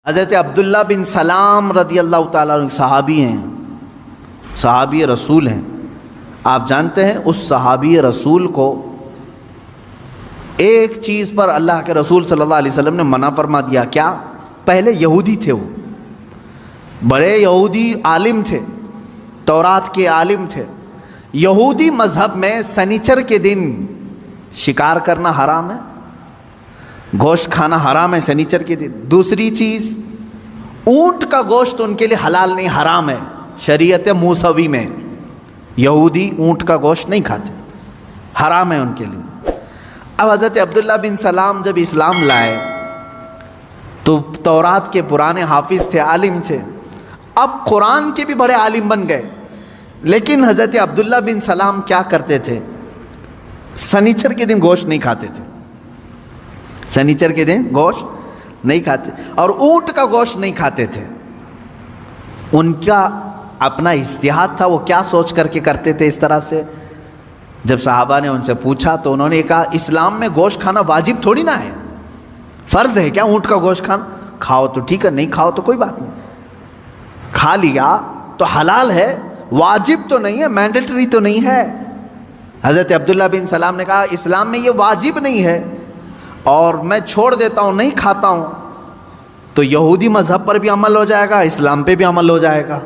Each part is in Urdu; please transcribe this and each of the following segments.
حضرت عبداللہ بن سلام رضی اللہ تعالیٰ عنہ صحابی ہیں، صحابی رسول ہیں۔ آپ جانتے ہیں اس صحابی رسول کو ایک چیز پر اللہ کے رسول صلی اللہ علیہ وسلم نے منع فرما دیا۔ کیا؟ پہلے یہودی تھے، وہ بڑے یہودی عالم تھے، تورات کے عالم تھے۔ یہودی مذہب میں سنیچر کے دن شکار کرنا حرام ہے، گوشت کھانا حرام ہے سنیچر کے دن۔ دوسری چیز، اونٹ کا گوشت ان کے لیے حلال نہیں، حرام ہے شریعت موسوی میں۔ یہودی اونٹ کا گوشت نہیں کھاتے، حرام ہے ان کے لیے۔ اب حضرت عبداللہ بن سلام جب اسلام لائے تو تورات کے پرانے حافظ تھے، عالم تھے، اب قرآن کے بھی بڑے عالم بن گئے۔ لیکن حضرت عبداللہ بن سلام کیا کرتے تھے؟ سنیچر کے دن گوشت نہیں کھاتے تھے، سنیچر کے دن گوشت نہیں کھاتے، اور اونٹ کا گوشت نہیں کھاتے تھے۔ ان کا اپنا اجتہاد تھا، وہ کیا سوچ کر کے کرتے تھے اس طرح سے؟ جب صحابہ نے ان سے پوچھا تو انہوں نے کہا اسلام میں گوشت کھانا واجب تھوڑی نہ ہے، فرض ہے کیا اونٹ کا گوشت کھانا؟ کھاؤ تو ٹھیک ہے، نہیں کھاؤ تو کوئی بات نہیں، کھا لیا تو حلال ہے، واجب تو نہیں ہے، مینڈیٹری تو نہیں ہے۔ حضرت عبداللہ بن سلام نے کہا اسلام میں یہ واجب نہیں ہے اور میں چھوڑ دیتا ہوں، نہیں کھاتا ہوں، تو یہودی مذہب پر بھی عمل ہو جائے گا، اسلام پہ بھی عمل ہو جائے گا۔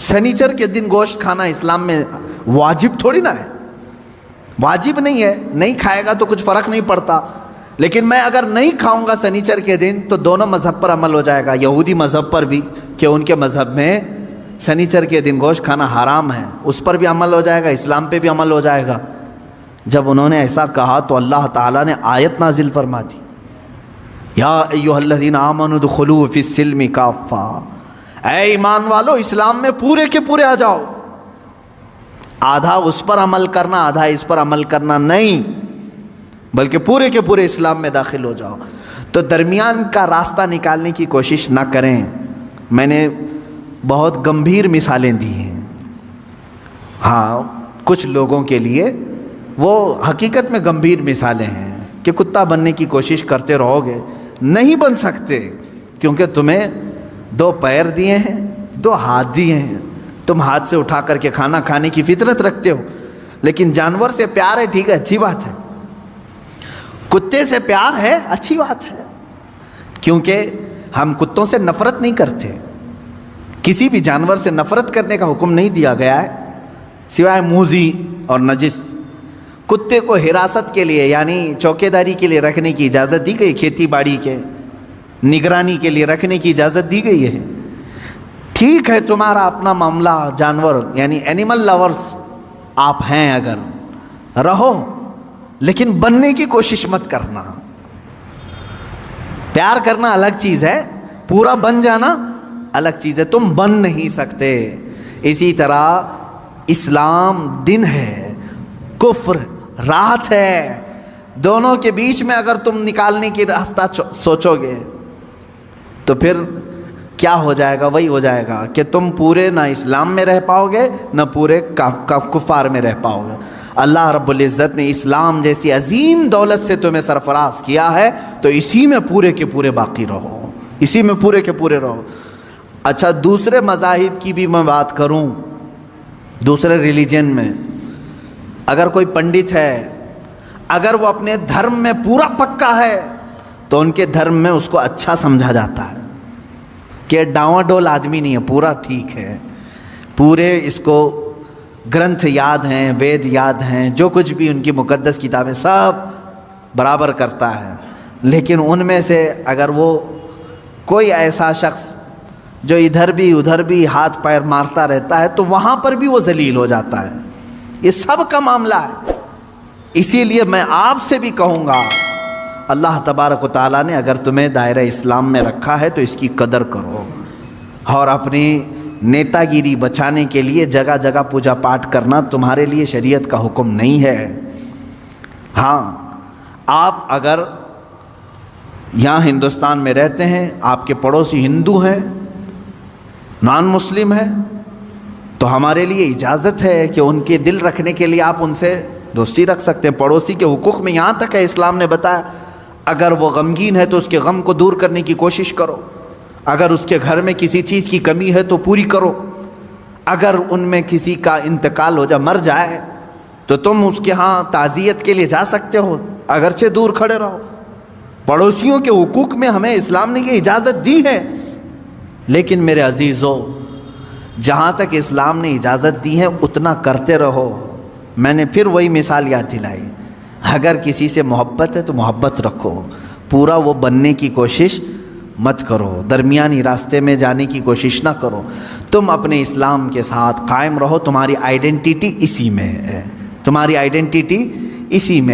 سنیچر کے دن گوشت کھانا اسلام میں واجب تھوڑی نہ ہے، واجب نہیں ہے، نہیں کھائے گا تو کچھ فرق نہیں پڑتا، لیکن میں اگر نہیں کھاؤں گا سنیچر کے دن تو دونوں مذہب پر عمل ہو جائے گا، یہودی مذہب پر بھی کہ ان کے مذہب میں سنیچر کے دن گوشت کھانا حرام ہے، اس پر بھی عمل ہو جائے گا، اسلام پہ بھی عمل ہو جائے گا۔ جب انہوں نے ایسا کہا تو اللہ تعالیٰ نے آیت نازل فرما دی، یا ایھا الذین آمنوا ادخلوا فی السلم کافہ، اے ایمان والو اسلام میں پورے کے پورے آ جاؤ۔ آدھا اس پر عمل کرنا، آدھا اس پر عمل کرنا نہیں، بلکہ پورے کے پورے اسلام میں داخل ہو جاؤ۔ تو درمیان کا راستہ نکالنے کی کوشش نہ کریں۔ میں نے بہت گمبھیر مثالیں دی ہیں، ہاں کچھ لوگوں کے لیے وہ حقیقت میں گمبھیر مثالیں ہیں کہ کتا بننے کی کوشش کرتے رہو گے، نہیں بن سکتے، کیونکہ تمہیں 2 پیر دیے ہیں، 2 ہاتھ دیے ہیں، تم ہاتھ سے اٹھا کر کے کھانا کھانے کی فطرت رکھتے ہو، لیکن جانور سے پیار ہے، ٹھیک ہے، اچھی بات ہے، کتے سے پیار ہے، اچھی بات ہے، کیونکہ ہم کتوں سے نفرت نہیں کرتے، کسی بھی جانور سے نفرت کرنے کا حکم نہیں دیا گیا ہے سوائے موذی اور نجس۔ کتے کو حراست کے لیے یعنی چوکیداری کے لیے رکھنے کی اجازت دی گئی، کھیتی باڑی کے نگرانی کے لیے رکھنے کی اجازت دی گئی ہے۔ ٹھیک ہے تمہارا اپنا معاملہ، جانور یعنی اینیمل لورز آپ ہیں، اگر رہو، لیکن بننے کی کوشش مت کرنا۔ پیار کرنا الگ چیز ہے، پورا بن جانا الگ چیز ہے، تم بن نہیں سکتے۔ اسی طرح اسلام دن ہے، کفر رات ہے، دونوں کے بیچ میں اگر تم نکالنے کی راستہ سوچو گے تو پھر کیا ہو جائے گا؟ وہی ہو جائے گا کہ تم پورے نہ اسلام میں رہ پاؤ گے نہ پورے کفار میں رہ پاؤ گے۔ اللہ رب العزت نے اسلام جیسی عظیم دولت سے تمہیں سرفراز کیا ہے تو اسی میں پورے کے پورے باقی رہو، اسی میں پورے کے پورے رہو۔ اچھا دوسرے مذاہب کی بھی میں بات کروں، دوسرے ریلیجن میں اگر کوئی پنڈت ہے، اگر وہ اپنے دھرم میں پورا پکا ہے تو ان کے دھرم میں اس کو اچھا سمجھا جاتا ہے کہ ڈاواں ڈول آدمی نہیں ہے، پورا ٹھیک ہے، پورے اس کو گرنتھ یاد ہیں، وید یاد ہیں، جو کچھ بھی ان کی مقدس کتابیں سب برابر کرتا ہے۔ لیکن ان میں سے اگر وہ کوئی ایسا شخص جو ادھر بھی ادھر بھی ہاتھ پیر مارتا رہتا ہے تو وہاں پر بھی وہ ذلیل ہو جاتا ہے۔ یہ سب کا معاملہ ہے۔ اسی لیے میں آپ سے بھی کہوں گا، اللہ تبارک و تعالیٰ نے اگر تمہیں دائرہ اسلام میں رکھا ہے تو اس کی قدر کرو، اور اپنی نیتا گیری بچانے کے لیے جگہ جگہ پوجا پاٹ کرنا تمہارے لیے شریعت کا حکم نہیں ہے۔ ہاں آپ اگر یہاں ہندوستان میں رہتے ہیں، آپ کے پڑوسی ہندو ہیں، نان مسلم ہے، تو ہمارے لیے اجازت ہے کہ ان کے دل رکھنے کے لیے آپ ان سے دوستی رکھ سکتے ہیں۔ پڑوسی کے حقوق میں یہاں تک ہے، اسلام نے بتایا اگر وہ غمگین ہے تو اس کے غم کو دور کرنے کی کوشش کرو۔ اگر اس کے گھر میں کسی چیز کی کمی ہے تو پوری کرو، اگر ان میں کسی کا انتقال ہو جائے، مر جائے، تو تم اس کے ہاں تعزیت کے لیے جا سکتے ہو، اگرچہ دور کھڑے رہو۔ پڑوسیوں کے حقوق میں ہمیں اسلام نے یہ اجازت دی ہے، لیکن میرے عزیزو جہاں تک اسلام نے اجازت دی ہے اتنا کرتے رہو۔ میں نے پھر وہی مثال یاد دلائی، اگر کسی سے محبت ہے تو محبت رکھو، پورا وہ بننے کی کوشش مت کرو، درمیانی راستے میں جانے کی کوشش نہ کرو۔ تم اپنے اسلام کے ساتھ قائم رہو، تمہاری آئیڈینٹی اسی میں ہے، تمہاری آئیڈینٹی اسی میں